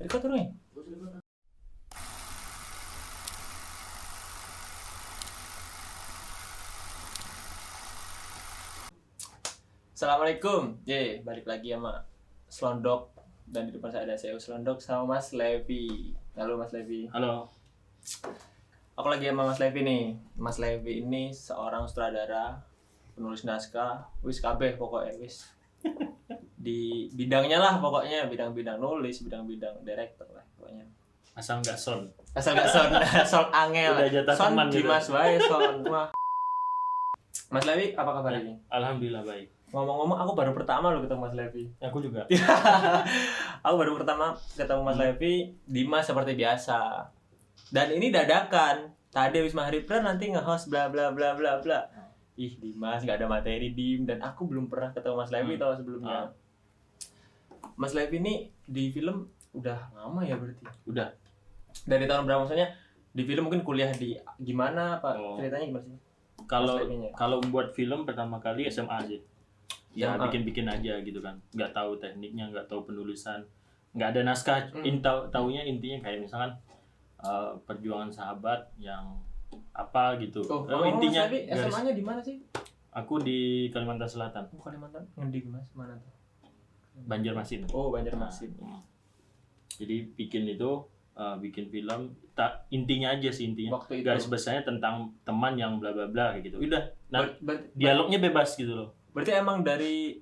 Record dulu nih. Assalamualaikum. Balik lagi sama Slondok. Dan di depan saya ada CEO Slondok sama Mas Levi. Halo Mas Levi. Halo. Aku lagi sama Mas Levi nih. Mas Levi ini seorang sutradara, penulis naskah, wis kabeh pokoknya wis. Di bidangnya lah pokoknya, bidang-bidang nulis, bidang-bidang director lah pokoknya. Asal nggak son. Asal gak son, son angel. Udah jatah Son teman gitu. Dimas wae son. Wah. Mas Levi, apa kabar ini? Alhamdulillah baik. Ngomong-ngomong, aku baru pertama loh ketemu Mas Levi. Aku juga. Aku baru pertama ketemu Mas Levi. Dimas seperti biasa. Dan ini dadakan. Tadi Wisma Haripra nanti nge-host bla bla bla bla bla. Ih, Dimas nggak ada materi Dim, dan aku belum pernah ketemu Mas Levi tahu sebelumnya. Mas Levi ini di film udah lama ya berarti? Udah. Dari tahun berapa, maksudnya di film mungkin kuliah di gimana Pak? Ceritanya gimana sih? Kalau membuat film pertama kali SMA aja. Ya SMA. bikin-bikin aja gitu kan. Nggak tahu tekniknya, nggak tahu penulisan, nggak ada naskah. Taunya intinya kayak misalkan perjuangan sahabat yang apa gitu. Intinya. Mas Levi SMA-nya di mana sih? Aku di Kalimantan Selatan. Kalimantan. Ngendi Mas? Mana tuh? Banjarmasin. Oh, Banjarmasin. Jadi bikin film, intinya aja sih intinya. Waktu itu. Garis besarnya tentang teman yang bla bla bla kayak gitu. Udah. Nah, Dialognya dialognya bebas gitu loh. berarti emang dari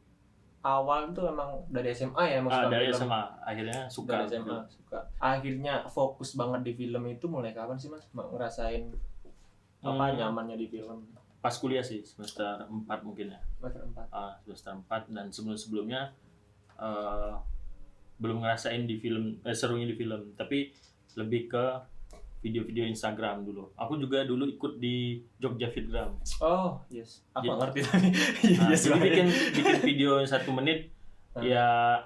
awal itu emang dari SMA ya maksudnya? Dari film? SMA akhirnya suka. Dari SMA suka. Akhirnya fokus banget di film itu mulai kapan sih Mas? Ngerasain apa nyamannya di film? Pas kuliah sih, semester 4 mungkin ya. Semester 4. Semester 4 dan sebelum-sebelumnya belum ngerasain di film, serunya di film, tapi lebih ke video-video Instagram dulu. Aku juga dulu ikut di Jogja Fitgram. Oh, yes. Aku Jadi- ngerti tadi. Yes, Jadi banget. bikin video 1 menit, ya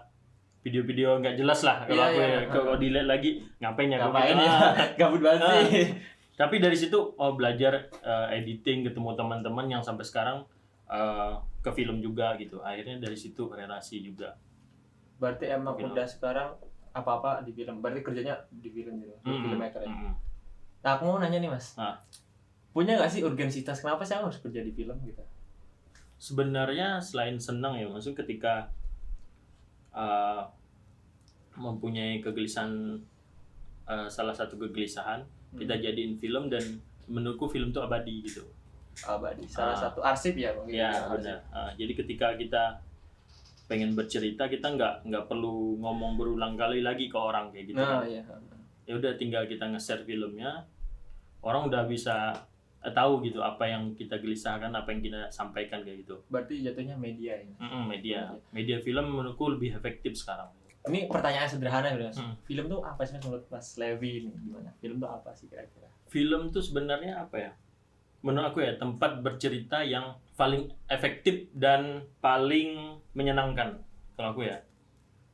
video-video nggak jelas lah kalau aku ya. Kalau dilihat lagi ngapain ya? Ngapain ya? Gabut banget sih. Tapi dari situ belajar editing, ketemu teman-teman yang sampai sekarang ke film juga gitu. Akhirnya dari situ relasi juga. Berarti emang udah sekarang apa-apa di film. Berarti kerjanya di film gitu. Filmmaker ya. Nah, aku mau nanya nih Mas. Punya nggak sih urgensitas kenapa sih aku harus kerja di film gitu? Sebenarnya selain senang ya, maksudnya ketika mempunyai kegelisahan, salah satu kegelisahan, kita jadiin film dan menurutku film itu abadi gitu. Abadi. Salah satu arsip ya mungkin. Ya benar. Jadi ketika kita pengen bercerita, kita nggak perlu ngomong berulang kali lagi ke orang kayak gitu. Nah, kan. iya. Ya udah tinggal kita nge-share filmnya, orang udah bisa tahu gitu apa yang kita gelisahkan, apa yang kita sampaikan kayak gitu. Berarti jatuhnya media ya. Media film menurutku lebih efektif sekarang. Ini pertanyaan sederhana ya, Mas. Film tuh apa sih Mas, menurut Mas Levi ini gimana? Film tuh apa sih kira-kira? Film tuh sebenarnya apa ya? Menurut aku ya tempat bercerita yang paling efektif dan paling menyenangkan kalau aku ya.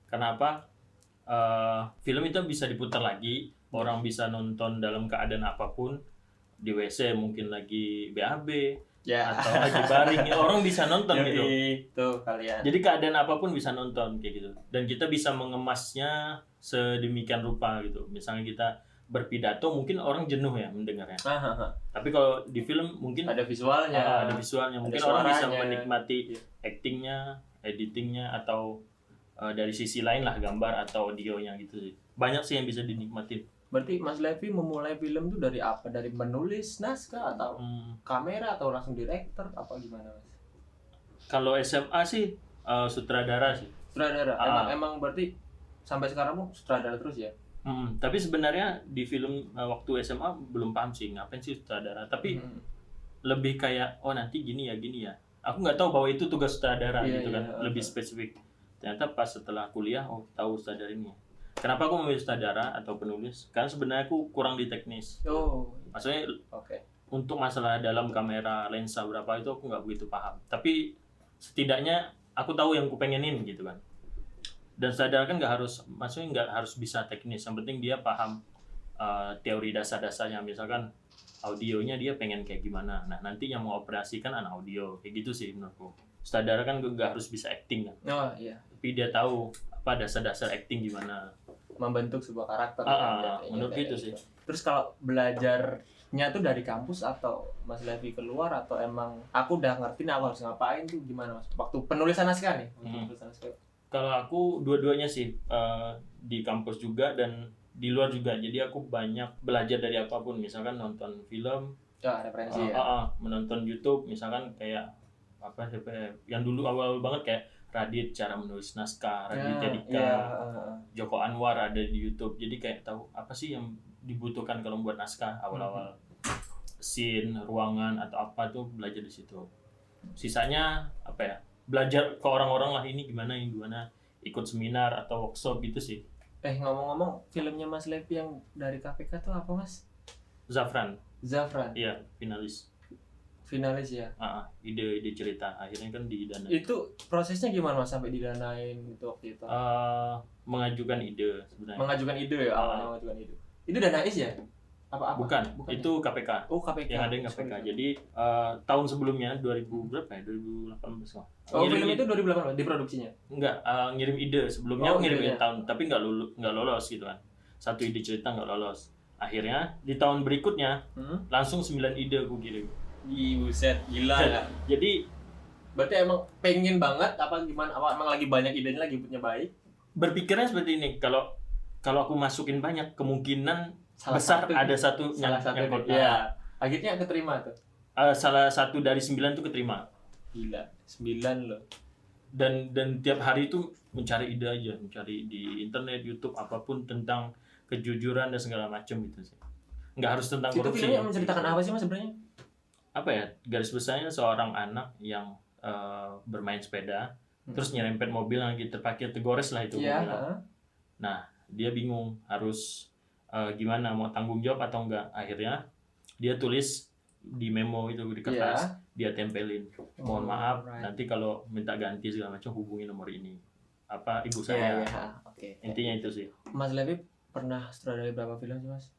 Karena apa? Film itu bisa diputar lagi, orang bisa nonton dalam keadaan apapun, di WC mungkin lagi BAB atau lagi baring, ya, orang bisa nonton gitu. Itu kalian. Jadi keadaan apapun bisa nonton kayak gitu. Dan kita bisa mengemasnya sedemikian rupa gitu. Misalnya kita berpidato, mungkin orang jenuh ya mendengarnya. Tapi kalau di film mungkin ada visualnya. Mungkin ada orang bisa suaranya. menikmati actingnya, editingnya, atau dari sisi lain lah gambar atau audionya gitu sih. Banyak sih yang bisa dinikmatin. Berarti Mas Levi memulai film tuh dari apa? Dari menulis naskah atau kamera atau langsung director apa gimana Mas? Kalau SMA sih sutradara sih. Sutradara. Emang berarti sampai sekarang pun sutradara terus ya? Tapi sebenarnya di film waktu SMA belum paham sih ngapain sih sutradara. Tapi lebih kayak nanti gini ya. Aku nggak tahu bahwa itu tugas sutradara gitu kan. Lebih spesifik. Ternyata pas setelah kuliah tahu sutradara ini. Kenapa aku memilih sutradara atau penulis? Karena sebenarnya aku kurang di teknis. Maksudnya untuk masalah dalam kamera, lensa berapa itu aku nggak begitu paham. Tapi setidaknya aku tahu yang aku pengenin gitu kan. Dan sutradara kan nggak harus bisa teknis. Yang penting dia paham teori dasar-dasarnya. Misalkan audionya dia pengen kayak gimana. Nah nanti yang mau operasikan anak audio kayak gitu sih menurutku. Sutradara kan nggak harus bisa acting kan. Tapi dia tahu apa dasar-dasar acting gimana. membentuk sebuah karakter. Menurut itu sih. Terus kalau belajarnya tuh dari kampus atau Mas Levi keluar atau emang aku udah ngerti nih aku harus ngapain tuh gimana Mas? Waktu penulisan naskah nih. Penulisan naskah. Kalau aku dua-duanya sih, di kampus juga dan di luar juga. Jadi aku banyak belajar dari apapun, misalkan nonton film, referensi menonton YouTube, misalkan kayak apa yang dulu awal banget kayak Radit cara menulis naskah, Radit Dika, Joko Anwar ada di YouTube. Jadi kayak tahu apa sih yang dibutuhkan kalau membuat naskah awal-awal, scene, ruangan atau apa tuh belajar di situ. Sisanya apa ya? Belajar ke orang-orang lah ini gimana, ikut seminar atau workshop gitu sih. Ngomong-ngomong, filmnya Mas Levi yang dari KPK tuh apa Mas? Zafran. Iya, finalis ya. Ide cerita akhirnya kan didanai. Itu prosesnya gimana Mas sampai didanain itu waktu itu? Mengajukan ide sebenarnya. Mengajukan ide ya, mengajukan ide. Itu Danais ya? Apa? Bukan itu ya? KPK. Oh, KPK. Yang ada yang KPK. Jadi tahun sebelumnya 2000 berapa ya? 2018 kok. Film itu 2018 diproduksinya? Enggak, ngirim ide sebelumnya ngirim tahun tapi nggak lolos gitu kan. Satu ide cerita nggak lolos. Akhirnya di tahun berikutnya langsung 9 ide aku kirim. Buset, gila ya. Jadi berarti emang pengen banget apa gimana? Apa emang lagi banyak idenya, lagi moodnya baik? Berpikirnya seperti ini, kalau aku masukin banyak kemungkinan besar ada satu yang ya. Akhirnya keterima tuh. Salah satu dari 9 tuh keterima. Gila, 9 loh. Dan tiap hari itu mencari ide aja, mencari di internet, YouTube apapun tentang kejujuran dan segala macam gitu sih. Nggak harus tentang korupsi. Itu filmnya menceritakan apa sih Mas sebenarnya? Apa ya, garis besarnya seorang anak yang bermain sepeda terus nyerempet mobil yang lagi terparkir, tergores lah itu mobilnya. Nah dia bingung harus gimana, mau tanggung jawab atau enggak. Akhirnya dia tulis di memo itu di kertas, dia tempelin, mohon maaf nanti kalau minta ganti segala macam hubungi nomor ini, apa ibu saya. Intinya itu sih. Mas Levi pernah sutradarai berapa film sih Mas?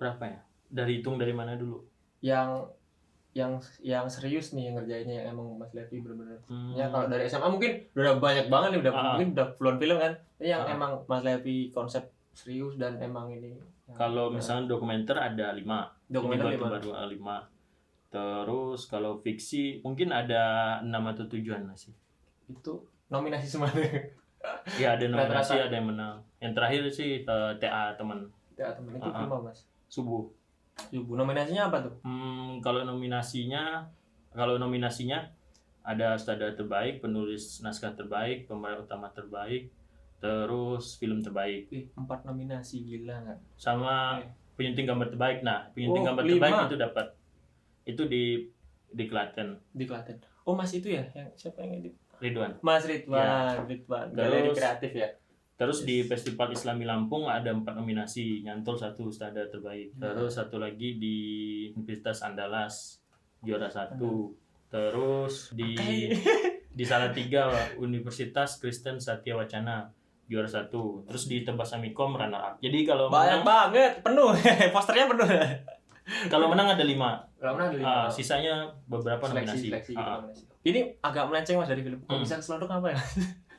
Berapa ya, hitung dari mana dulu? Yang serius nih yang ngerjainnya, yang emang Mas Levi bener-bener ya. Kalau dari SMA mungkin udah banyak banget nih, mungkin udah puluhan film kan. Yang emang Mas Levi konsep serius dan emang ini. Kalau misalnya dokumenter ada 5. Dokumenter baru 5. Terus kalau fiksi mungkin ada 6 atau 7-an sih. Itu nominasi semua. Ya ada nominasi, ada yang menang. Yang terakhir sih TA teman itu film Mas. Subuh. Nominasinya apa tuh? Kalau nominasinya ada sutradara terbaik, penulis naskah terbaik, pemeran utama terbaik, terus film terbaik. 4 nominasi, gila nggak? Sama penyunting gambar terbaik. Nah, penyunting gambar terbaik itu dapat. Itu di Klaten. Di Klaten. Oh Mas itu ya, yang siapa yang edit? Ridwan. Mas Ridwan. Galeri kreatif ya. Terus di Festival Islami Lampung ada 4 nominasi, nyantol 1 sutradara terbaik. Terus 1 lagi di Universitas Andalas juara 1. Terus di Salatiga Universitas Kristen Satya Wacana juara 1. Terus di Tebas Amikom runner up. Jadi kalau banyak banget, penuh. Posternya penuh. Kalau menang ada 5. Kalau menang ada 5. Sisanya beberapa nominasi. Ini agak melenceng Mas dari film. Kok bisa selondok apa ya?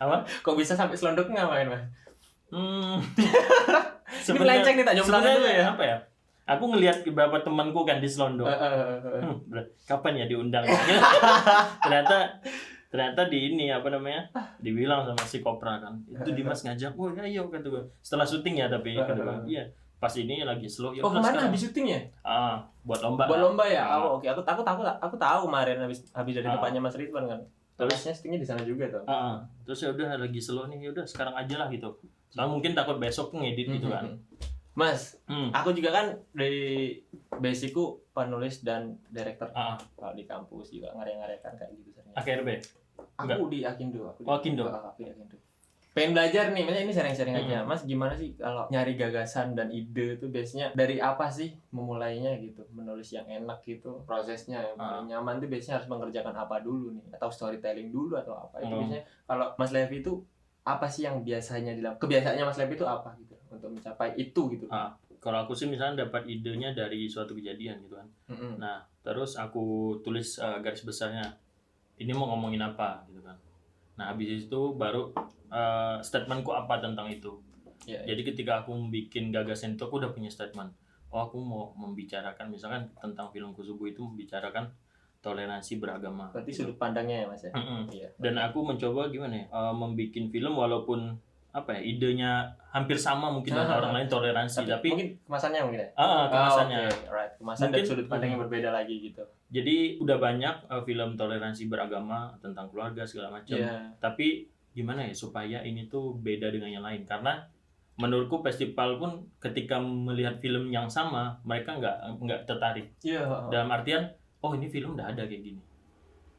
Apa? Kok bisa sampai selondok ngapain Mas? Ini melenceng nih, tak jomplang dulu ya. Apa ya? Aku ngelihat beberapa temanku kan di selondok. Kapan ya diundang? ternyata di ini apa namanya? Dibilang sama si Kopra kan. Itu Dimas ngajak, "Oh, ayo," kata gue. Setelah syuting ya tapi kata gue, "Iya, pas ini lagi slow ya." Oh, kemana habis syutingnya? Buat lomba. Buat lomba ya. Oke. Aku tahu kemarin habis dari tempatnya Mas Ridwan kan. Terusnya syutingnya di sana juga tuh. Terus ya udah lagi slow nih, ya udah sekarang aja lah gitu. Soalnya mungkin takut besok ngedit gitu kan. Mas, aku juga kan dari basicku penulis dan director. Kalau di kampus juga ngarya-ngaryakan kayak gitu sebenarnya. AKRB? Aku di Akindo. Akindo. Pengen belajar nih, maksudnya ini sharing-sharing aja. Mas, gimana sih kalau nyari gagasan dan ide tuh biasanya dari apa sih memulainya gitu? Menulis yang enak gitu, prosesnya yang paling nyaman tuh biasanya harus mengerjakan apa dulu nih? Atau storytelling dulu atau apa? Itu biasanya kalau Mas Levi itu apa sih yang biasanya dilakukan? Kebiasaannya Mas Levi itu apa gitu untuk mencapai itu gitu? Kalau aku sih misalnya dapat idenya dari suatu kejadian gitu kan. Nah, terus aku tulis garis besarnya. Ini mau ngomongin apa gitu kan. Nah, habis itu baru statementku apa tentang itu. Iya, Jadi ketika aku bikin gagasan itu, aku udah punya statement. Oh, aku mau membicarakan misalkan tentang film Kusubu itu membicarakan toleransi beragama. berarti gitu. sudut pandangnya ya Mas ya. Mm-mm. Iya. Dan aku mencoba gimana ya, membuat film walaupun apa ya, idenya hampir sama mungkin dengan orang lain toleransi, tapi mungkin kemasannya mungkin ya. kemasannya. Oke, right. Kemasan dan Mungkin, sudut pandang yang berbeda lagi gitu. Jadi udah banyak film toleransi beragama tentang keluarga segala macam. Iya. Tapi gimana ya supaya ini tuh beda dengan yang lain, karena menurutku festival pun ketika melihat film yang sama mereka nggak tertarik. Iya. Dalam artian, oh ini film udah ada kayak gini.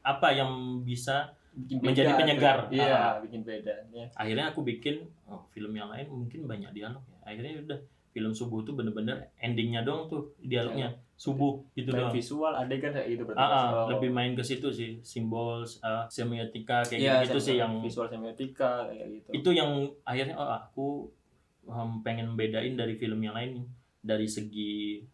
Apa yang bisa Bikin menjadi beda penyegar? tuh. Iya, bikin beda. Ya. Akhirnya aku bikin film yang lain mungkin banyak dialog ya. Akhirnya udah film Subuh tuh bener-bener endingnya dong tuh dialognya Subuh gitu Main doang. visual adegan kayak gitu berarti. Mas. Lebih main ke situ sih, simbol, semiotika kayak Iya, gitu sih yang visual semiotika kayak gitu. itu yang akhirnya aku pengen bedain dari film yang lain dari segi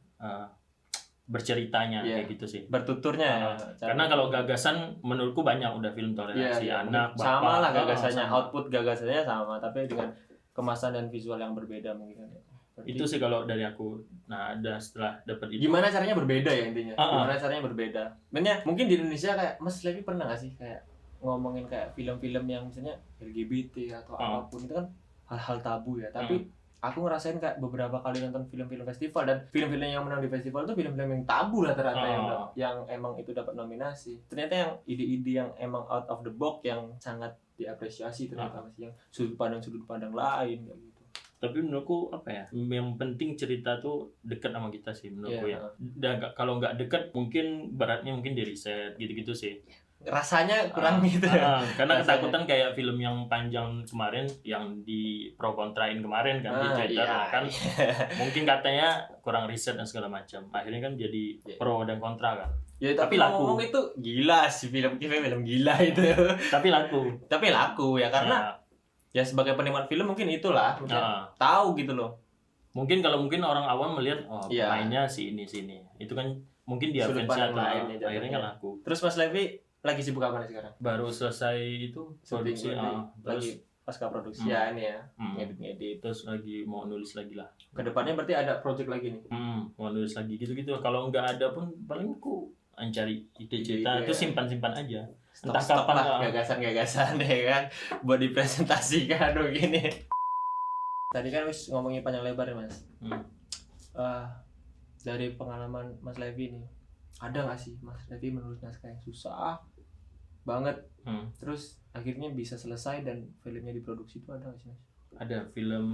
berceritanya Iya. kayak gitu sih. Bertuturnya ya. Karena kalau gagasan menurutku banyak udah film toleransi Iya, anak bapak sama lah gagasannya, sama. output gagasannya sama, tapi dengan kemasan dan visual yang berbeda mungkin. Berarti, Itu sih kalau dari aku. Nah, ada setelah dapat itu. gimana caranya berbeda ya intinya? Ah. Gimana caranya berbeda? Sebenarnya mungkin di Indonesia kayak Mas Levi pernah nggak sih kayak ngomongin kayak film-film yang misalnya LGBT atau apapun itu kan hal-hal tabu ya. Tapi aku ngerasain kayak beberapa kali nonton film-film festival dan film-film yang menang di festival itu film-film yang tabu rata-rata yang emang itu dapat nominasi. Ternyata yang ide-ide yang emang out of the box yang sangat diapresiasi ternyata masih yang sudut pandang lain kayak gitu. Tapi menurutku apa ya, yang penting cerita tuh dekat sama kita sih menurutku ya. Dan kalau nggak dekat mungkin beratnya mungkin di riset gitu-gitu sih. Rasanya kurang gitu. Karena ketakutan kayak film yang panjang kemarin yang di pro kontrain kemarin kan di Twitter kan mungkin katanya kurang riset dan segala macam. Akhirnya kan jadi pro dan kontra kan. Ya tapi laku. Ngomong itu gila sih film gila itu. Tapi laku ya karena ya sebagai penikmat film mungkin itulah tahu gitu loh. Mungkin kalau orang awam melihat mainnya si ini itu kan mungkin dia fansnya akhirnya kan laku. Terus Mas Levi lagi sibuk apa nih sekarang? Baru selesai itu produksi lagi pasca produksi ya ini ya ngedit terus lagi mau nulis lagi lah. Kedepannya berarti ada project lagi nih? Mau nulis lagi gitu kalau nggak ada pun paling ku mencari ide cerita itu simpan aja. Entah kapan lah gagasan ya kan buat dipresentasikan begini. Tadi kan wis ngomongin panjang lebar ya Mas. Dari pengalaman Mas Levi nih, ada nggak sih Mas Levi menulis naskah yang susah banget, terus akhirnya bisa selesai dan filmnya diproduksi, itu ada nggak sih Mas? Ada film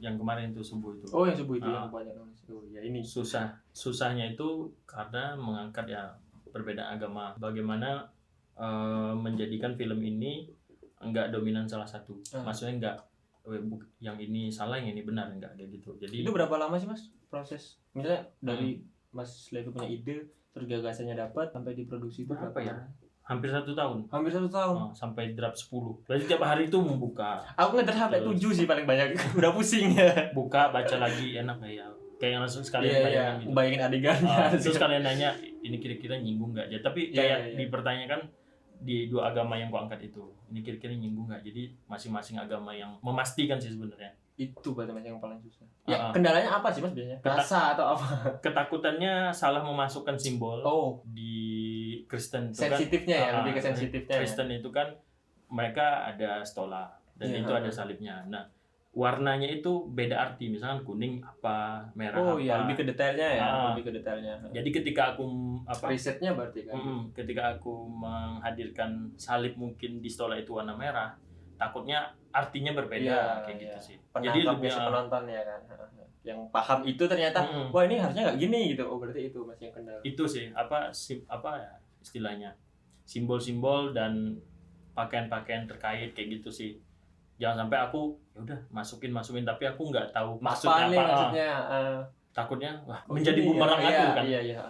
yang kemarin itu Subuh itu. Oh yang Subuh itu yang banyak nulis. Oh ya ini susahnya itu karena mengangkat ya perbedaan agama. Bagaimana menjadikan film ini enggak dominan salah satu. Maksudnya enggak yang ini salah, yang ini benar, enggak kayak gitu. Jadi itu berapa lama sih Mas proses? Misalnya dari Mas Levi punya ide, terus gagasannya dapat sampai diproduksi itu berapa ya? Hampir 1 tahun. Hampir 1 tahun. Sampai draft 10. Berarti tiap hari itu membuka. Aku ngedraft sampai 7 sih paling banyak. Udah pusing ya. Buka, baca lagi, enak ya. Kayak langsung sekalian bayangin gitu. Bayangin adegannya. Terus kalian nanya, ini kira-kira nyinggung nggak? Tapi kayak dipertanyakan di 2 agama yang gua angkat itu, ini kira-kira nyinggung nggak? Jadi masing-masing agama yang memastikan sih sebenarnya. Itu berarti Mas yang paling susah. Ya kendalanya apa sih Mas biasanya? Rasa atau apa? Ketakutannya salah memasukkan simbol. Di Kristen itu sensitifnya kan, ya, lebih ke sensitifnya. Kristen itu kan mereka ada stola dan itu ada salibnya. Nah, warnanya itu beda arti, misalkan kuning apa, merah apa. Oh iya, lebih ke detailnya ya, lebih ke detailnya. Jadi ketika aku risetnya berarti kan. Ketika aku menghadirkan salib mungkin di stola itu warna merah, takutnya artinya berbeda kayak gitu sih. Jadi lebih penonton ya kan. Yang paham itu ternyata wah ini harusnya nggak gini gitu. Oh berarti itu masih yang kendala. Itu sih apa ya istilahnya, simbol-simbol dan pakaian-pakaian terkait kayak gitu sih. Jangan sampai aku ya udah masukin tapi aku nggak tahu maksudnya apa. Maksudnya takutnya menjadi bumerang aku kan. Iya.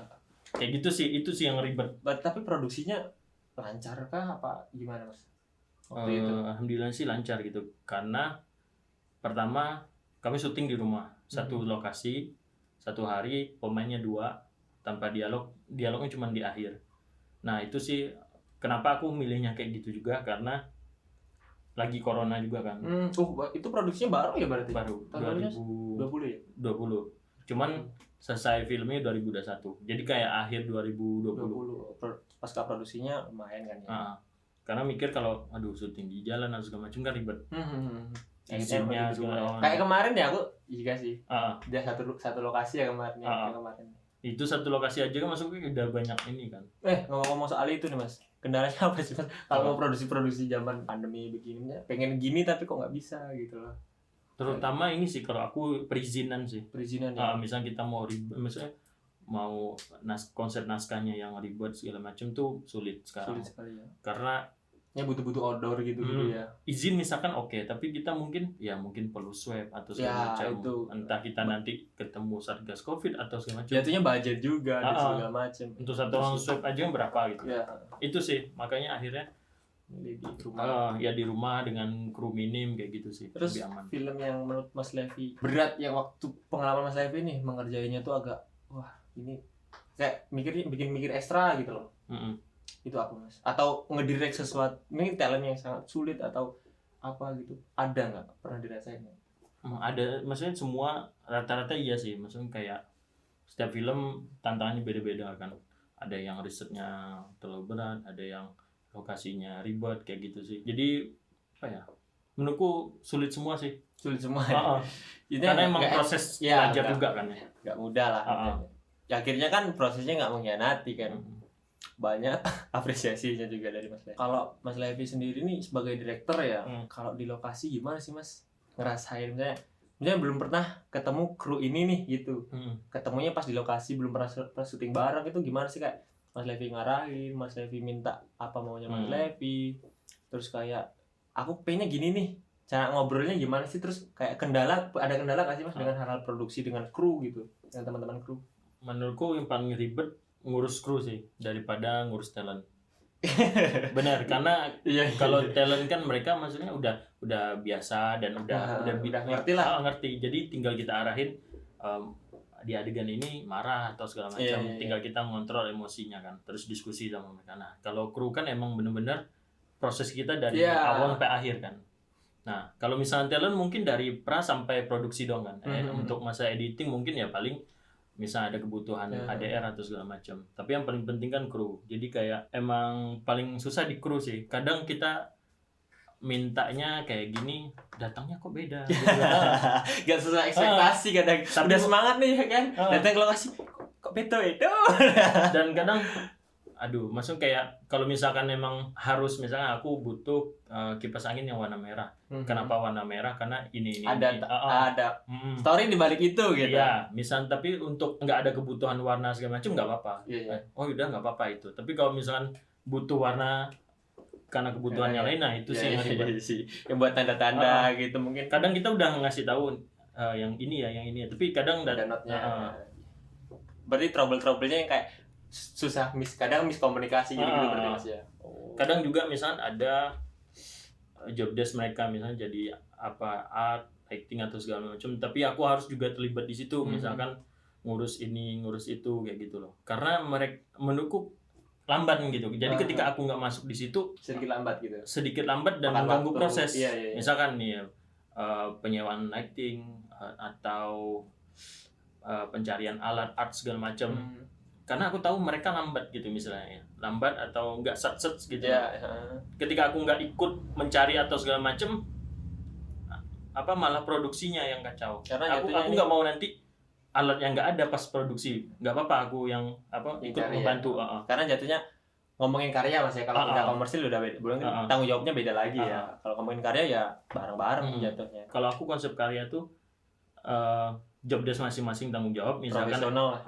Kayak gitu sih, itu sih yang ribet. Tapi produksinya lancar kah apa gimana Mas? Alhamdulillah sih lancar gitu. Karena pertama kami syuting di rumah, satu lokasi, 1 hari, pemainnya 2, tanpa dialognya cuma di akhir. Nah itu sih kenapa aku milihnya kayak gitu juga, karena lagi corona juga kan. Itu produksinya baru ya berarti? Baru Tahun 2020. 20 ya? Cuman selesai filmnya 2021. Jadi kayak akhir 2020. Pasca produksinya lumayan kan ya. Karena mikir kalau aduh syuting di jalan atau segala macam kan ribet. Izinnya segala kayak kemarin ya aku juga sih. Ah, Dia satu lokasi ya kemarin. Kemarin. itu satu lokasi aja kan masuknya udah banyak ini kan. Ngomong-ngomong soal itu nih Mas. Kendalanya apa sih Mas? Kalau mau produksi zaman pandemi begini pengen gini tapi kok nggak bisa gitu loh. Terutama ini sih kalau aku perizinan sih. Perizinan ya. Misalnya kita mau misalnya mau konsep naskahnya yang ribet segala macam tuh sulit sekarang. Sulit sekali ya. Karena ya butuh outdoor gitu ya. Izin misalkan oke, tapi kita mungkin perlu swab atau segala macam. Itu. Entah kita nanti ketemu Satgas Covid atau segala macam. Jatuhnya budget juga dan segala macam. Untuk satu orang swab aja berapa gitu. Ya. Itu sih, makanya akhirnya di rumah. ya di rumah dengan kru minim kayak gitu sih. Terus lebih aman. film yang menurut Mas Levi berat yang waktu pengalaman Mas Levi nih mengerjainya tuh agak ini kayak bikin mikir ekstra gitu loh. Itu apa Mas? Atau ngedirect sesuatu ini talent yang sangat sulit atau apa gitu? Ada nggak pernah dirasain? Ada, maksudnya semua rata-rata iya sih, maksudnya kayak setiap film tantangannya beda-beda kan. Ada yang risetnya terlalu berat, ada yang lokasinya ribet kayak gitu sih. Jadi apa ya? Menurutku sulit semua sih. Sulit semua. Ya? Karena emang proses belajar juga kan ya. Nggak mudah lah. Ya, akhirnya kan prosesnya nggak mengkhianati kan. Banyak apresiasinya juga dari Mas Levi. Kalau Mas Levi sendiri nih sebagai direktur ya, kalau di lokasi gimana sih Mas ngerasain misalnya belum pernah ketemu kru ini nih gitu. Ketemunya pas di lokasi belum pernah syuting bareng itu gimana sih kayak Mas Levi ngarahin, Mas Levi minta apa maunya Mas Levi. Terus kayak aku pengennya gini nih. Cara ngobrolnya gimana sih terus kayak ada kendala nggak sih Mas dengan hal-hal produksi dengan kru gitu, dengan teman-teman kru? Menurutku yang paling ribet ngurus kru sih daripada ngurus talent. Benar, karena kalau talent kan mereka maksudnya udah biasa dan udah ngerti lah. Ngerti. Jadi tinggal kita arahin di adegan ini marah atau segala macam. Tinggal kita ngontrol emosinya kan. Terus diskusi sama mereka. Nah, kalau kru kan emang bener-bener proses kita dari awal sampai akhir kan. Nah, kalau misalnya talent mungkin dari pra sampai produksi dong kan. Untuk masa editing mungkin ya paling misalnya ada kebutuhan HDR atau segala macam. Tapi yang paling penting kan kru. Jadi kayak emang paling susah di kru sih. Kadang kita mintanya kayak gini, datangnya kok beda. Gitu. Gak sesuai ekspektasi kadang. Udah semangat nih kan. Datang ke lokasi kok beda itu. Dan kadang maksudnya kayak kalau misalkan memang harus misalnya aku butuh kipas angin yang warna merah. Kenapa warna merah? Karena ini ada story di balik itu gitu. Iya, misal tapi untuk nggak ada kebutuhan warna segala macam nggak apa-apa. Oh udah nggak apa-apa itu. Tapi kalau misalkan butuh warna karena kebutuhan yang lain, nah itu sih yang ribet. Yang buat tanda-tanda gitu mungkin. Kadang kita udah ngasih tahu yang ini ya. Tapi kadang ada notnya. Berarti trouble-troublenya yang kayak susah kadang miskomunikasi gitu berarti Mas ya. Kadang juga misalnya ada job desk mereka misalnya jadi art, acting atau segala macam, tapi aku harus juga terlibat di situ, misalkan ngurus ini, ngurus itu kayak gitu loh. Karena mereka menurutku lambat gitu. Jadi ketika aku nggak masuk di situ sedikit lambat dan mengganggu proses. Misalkan nih penyewaan lighting atau pencarian alat art segala macam. Karena aku tahu mereka lambat gitu misalnya, lambat atau nggak set gitu. Ketika aku nggak ikut mencari atau segala macem, malah produksinya yang kacau. Karena aku nggak mau nanti alat yang nggak ada pas produksi, nggak apa-apa aku yang ikut membantu. Karena jatuhnya ngomongin karya Mas ya, kalau kita komersil udah beda, tanggung jawabnya beda lagi ya. Kalau ngomongin karya ya bareng-bareng jatuhnya. Kalau aku konsep karya tuh job desk masing-masing tanggung jawab, misalkan profesional.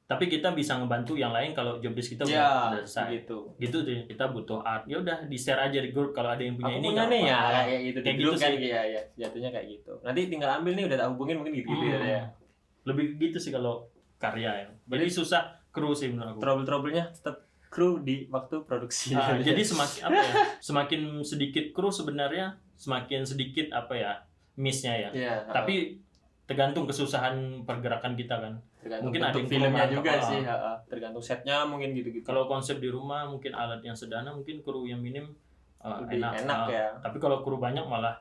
Tapi kita bisa ngebantu yang lain kalau job desk kita udah selesai. Gitu sih, kita butuh art. Ya udah di-share aja di grup kalau ada yang punya ini. Punya nih ya kayak gitu. Kayak gitu kan sih. Ya, jatuhnya kayak gitu. Nanti tinggal ambil nih udah tak hubungin mungkin gitu ya. Lebih gitu sih kalau karya ya. Jadi susah kru sih menurut aku. Trouble-troublenya tetap kru di waktu produksi. Jadi semakin sedikit kru sebenarnya semakin sedikit miss-nya ya. Tapi tergantung kesusahan pergerakan kita kan. Mungkin ada filmnya juga sih, tergantung setnya mungkin gitu. Kalau konsep di rumah mungkin alat yang sederhana, mungkin kru yang minim lebih enak, enak ya. Tapi kalau kru banyak malah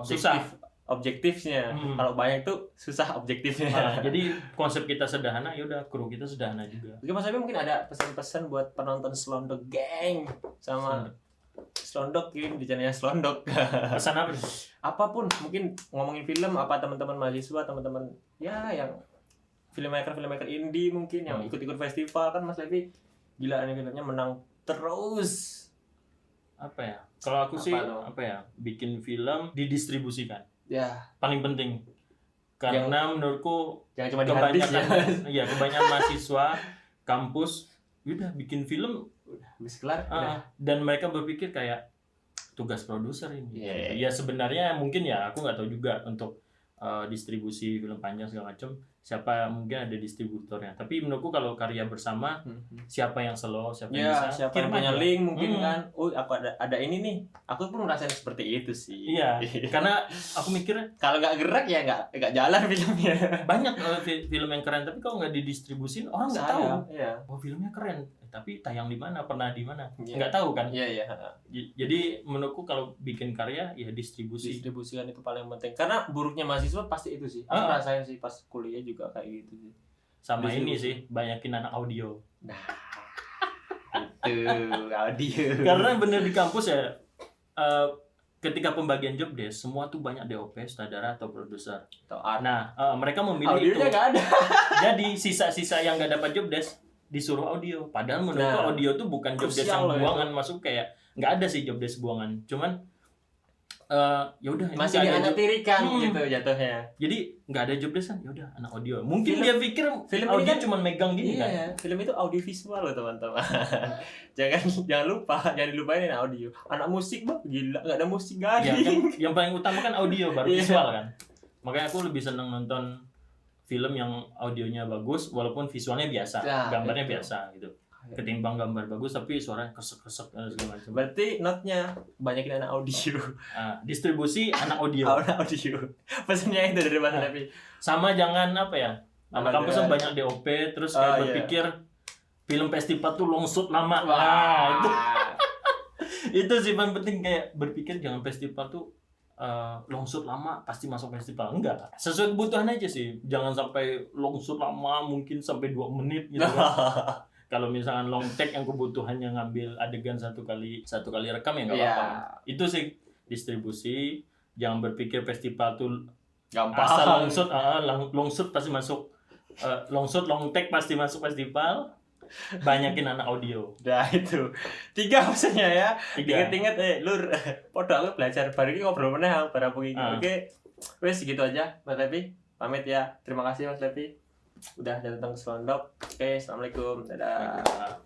susah. Objektifnya. Kalau banyak tuh susah objektifnya. Jadi konsep kita sederhana, ya udah kru kita sederhana juga. Oke, Mas Abi mungkin ada pesan-pesan buat penonton Slondok Gang sama Slondok, kirim di channelnya Slondok. Pesan apa nih? Apapun, mungkin ngomongin film, apa teman-teman mahasiswa, teman-teman ya yang filmmaker indie mungkin yang ikut-ikut festival kan Mas Levi gila, ini filmnya menang terus. Apa ya? Kalau aku sih bikin film didistribusikan. Ya, Paling penting. Karena menurutku jangan cuma di hadis ya. Kebanyakan mahasiswa kampus udah bikin film Habis kelar. Dan mereka berpikir kayak tugas produser ini. Ya sebenarnya mungkin ya aku nggak tahu juga untuk distribusi film panjang segala macam, siapa mungkin ada distributornya. Tapi menurutku kalau karya bersama, siapa yang slow, siapa yang bisa, siapa yang punya link mungkin kan. Oh, aku ada ini nih. Aku pun ngerasain seperti itu sih. Iya. Karena aku mikir kalau nggak gerak ya nggak jalan filmnya. Banyak film yang keren, tapi kalau nggak didistribusin orang nggak tahu. Iya. Oh, filmnya keren, tapi tayang di mana, pernah di mana, nggak tahu kan. Iya. Jadi menurutku kalau bikin karya ya distribusikan itu paling penting. Karena buruknya mahasiswa pasti itu sih. Aku rasain sih pas kuliah juga kayak gitu sih. Sama ini sih, banyakin anak audio. Nah, itu audio. Karena bener di kampus ya, ketika pembagian job desk, semua tuh banyak DOP, sutradara atau produser. Nah, mereka memilih audionya itu. Nggak ada. Jadi sisa-sisa yang nggak dapat job desk disuruh audio. Padahal menurutku audio tuh bukan job desk yang buangan, masuk kayak nggak ada sih job desk buangan. Cuman ya udah masih dianatirikan gitu jatuhnya. Jadi nggak ada job desk kan, ya udah anak audio. Mungkin dia pikir film audio kan cuma megang gini kan. Film itu audio visual loh teman-teman. jangan lupa, jangan dilupain audio. Anak musik bang, gila nggak ada musik gak ada. Ya, kan, yang paling utama kan audio baru visual kan. Makanya aku lebih seneng nonton film yang audionya bagus walaupun visualnya biasa, gambarnya biasa gitu. Ketimbang gambar bagus tapi suaranya kesek-kesek segala macam. Berarti note-nya banyakin anak audio. Distribusi anak audio. Anak audio. Pesannya itu dari Mas Levi. Sama jangan apa ya? Anak kampus banyak DOP terus kayak berpikir film festival tuh long shoot lama. Itu itu sih paling penting, kayak berpikir jangan festival tuh long shoot lama pasti masuk festival. Enggak, sesuai kebutuhan aja sih. Jangan sampai long shoot lama mungkin sampai 2 menit gitu kan. Kalau misalkan long take yang kebutuhannya ngambil adegan satu kali rekam ya nggak apa-apa. Itu sih distribusi. Jangan berpikir festival tuh gampang. Asal long shoot pasti masuk, long shoot long take pasti masuk festival. Banyakin anak audio. Nah itu 3 maksudnya ya. Ingat-ingat lur podo aku belajar baru ini ngobrol meneh barang begini. Oke. Wes segitu aja Mas Levi. Pamit ya. Terima kasih Mas Levi udah datang ke Slondok. Oke, assalamualaikum. Dadah.